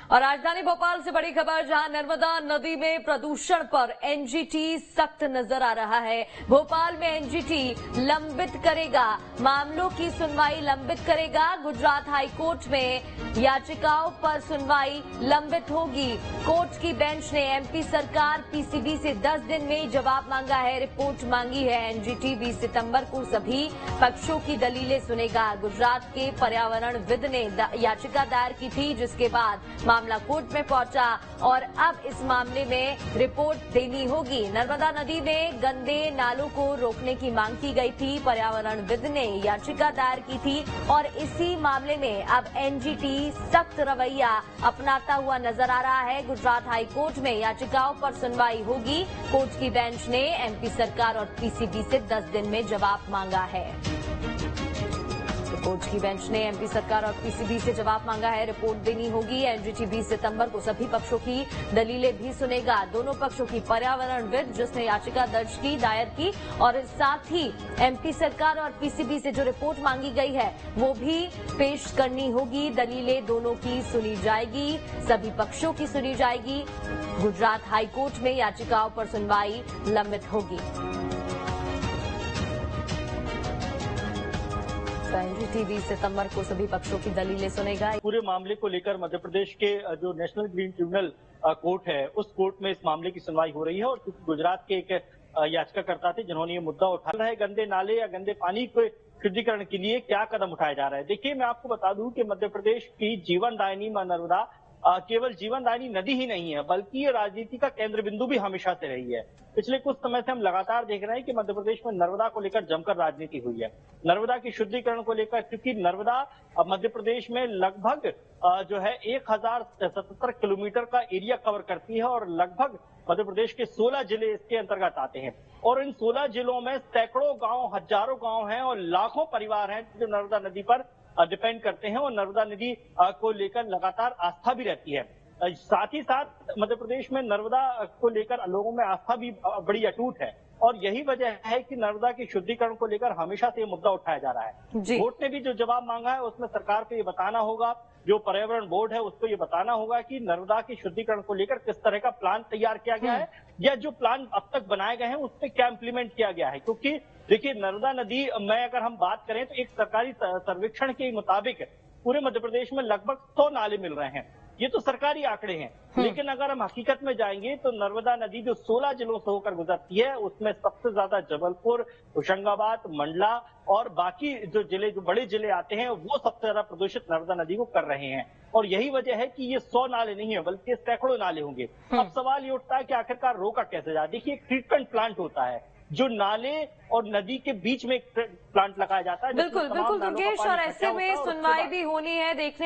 और राजधानी भोपाल से बड़ी खबर, जहां नर्मदा नदी में प्रदूषण पर एनजीटी सख्त नजर आ रहा है। भोपाल में एनजीटी लंबित करेगा, मामलों की सुनवाई लंबित करेगा। गुजरात हाईकोर्ट में याचिकाओं पर सुनवाई लंबित होगी। कोर्ट की बेंच ने एमपी सरकार पीसीबी से 10 दिन में जवाब मांगा है, रिपोर्ट मांगी है। एनजीटी 20 सितंबर को सभी पक्षों की दलीलें सुनेगा। गुजरात के पर्यावरणविद ने याचिका दायर की थी, जिसके बाद मामला कोर्ट में पहुंचा और अब इस मामले में रिपोर्ट देनी होगी। नर्मदा नदी में गंदे नालों को रोकने की मांग की गई थी, पर्यावरणविद ने याचिका दायर की थी और इसी मामले में अब एनजीटी सख्त रवैया अपनाता हुआ नजर आ रहा है। गुजरात हाईकोर्ट में याचिकाओं पर सुनवाई होगी। कोर्ट की बेंच ने एमपी सरकार और पीसीबी से 10 दिन में जवाब मांगा है। कोर्ट की बेंच ने एमपी सरकार और पीसीबी से जवाब मांगा है, रिपोर्ट देनी होगी। एनजीटी 20 सितंबर को सभी पक्षों की दलीलें भी सुनेगा। दोनों पक्षों की पर्यावरणविद जिसने याचिका दायर की और साथ ही एमपी सरकार और पीसीबी से जो रिपोर्ट मांगी गई है वो भी पेश करनी होगी। दलीलें दोनों की सुनी जाएगी, सभी पक्षों की सुनी जाएगी। गुजरात हाईकोर्ट में याचिकाओं पर सुनवाई लंबित होगी। एनजीटी 20 सितंबर को सभी पक्षों की दलीलें सुनेगा। पूरे मामले को लेकर मध्य प्रदेश के जो नेशनल ग्रीन ट्रिब्यूनल कोर्ट है, उस कोर्ट में इस मामले की सुनवाई हो रही है। और क्योंकि गुजरात के एक याचिकाकर्ता थे जिन्होंने ये मुद्दा उठाया है, गंदे नाले या गंदे पानी के शुद्धिकरण के लिए क्या कदम उठाया जा रहा है। देखिए, मैं आपको बता दूं कि मध्य प्रदेश की जीवनदायिनी मां नर्मदा केवल जीवनदायिनी नदी ही नहीं है, बल्कि ये राजनीति का केंद्र बिंदु भी हमेशा से रही है। पिछले कुछ समय से हम लगातार देख रहे हैं कि मध्य प्रदेश में नर्मदा को लेकर जमकर राजनीति हुई है। नर्मदा की शुद्धिकरण को लेकर, क्योंकि नर्मदा मध्य प्रदेश में लगभग जो है 1077 किलोमीटर का एरिया कवर करती है और लगभग मध्य प्रदेश के 16 जिले इसके अंतर्गत आते हैं। और इन 16 जिलों में सैकड़ों गांव, हजारों गांव हैं और लाखों परिवार हैं जो नर्मदा नदी पर डिपेंड करते हैं और नर्मदा नदी को लेकर लगातार आस्था भी रहती है। साथ ही साथ मध्य प्रदेश में नर्मदा को लेकर लोगों में आस्था भी बड़ी अटूट है और यही वजह है कि नर्मदा के शुद्धिकरण को लेकर हमेशा से ये मुद्दा उठाया जा रहा है। कोर्ट ने भी जो जवाब मांगा है उसमें सरकार को ये बताना होगा, जो पर्यावरण बोर्ड है उसको ये बताना होगा कि नर्मदा के शुद्धिकरण को लेकर किस तरह का प्लान तैयार किया गया है या जो प्लान अब तक बनाए गए हैं उस पर क्या इम्प्लीमेंट किया गया है। क्योंकि देखिए, नर्मदा नदी में अगर हम बात करें तो एक सरकारी सर्वेक्षण के मुताबिक पूरे मध्य प्रदेश में लगभग 100 नाले मिल रहे हैं। ये तो सरकारी आंकड़े हैं, लेकिन अगर हम हकीकत में जाएंगे तो नर्मदा नदी जो 16 जिलों से होकर गुजरती है उसमें सबसे ज्यादा जबलपुर, होशंगाबाद, मंडला और बाकी जो बड़े जिले आते हैं वो सबसे ज्यादा प्रदूषित नर्मदा नदी को कर रहे हैं। और यही वजह है कि ये 100 नाले नहीं है बल्कि सैकड़ों नाले होंगे। अब सवाल ये उठता है कि आखिरकार रोका कैसे जाए। देखिए, एक ट्रीटमेंट प्लांट होता है जो नाले और नदी के बीच में एक प्लांट लगाया जाता है। बिल्कुल बिल्कुल दुर्गेश, और ऐसे में सुनवाई भी होनी है। देखने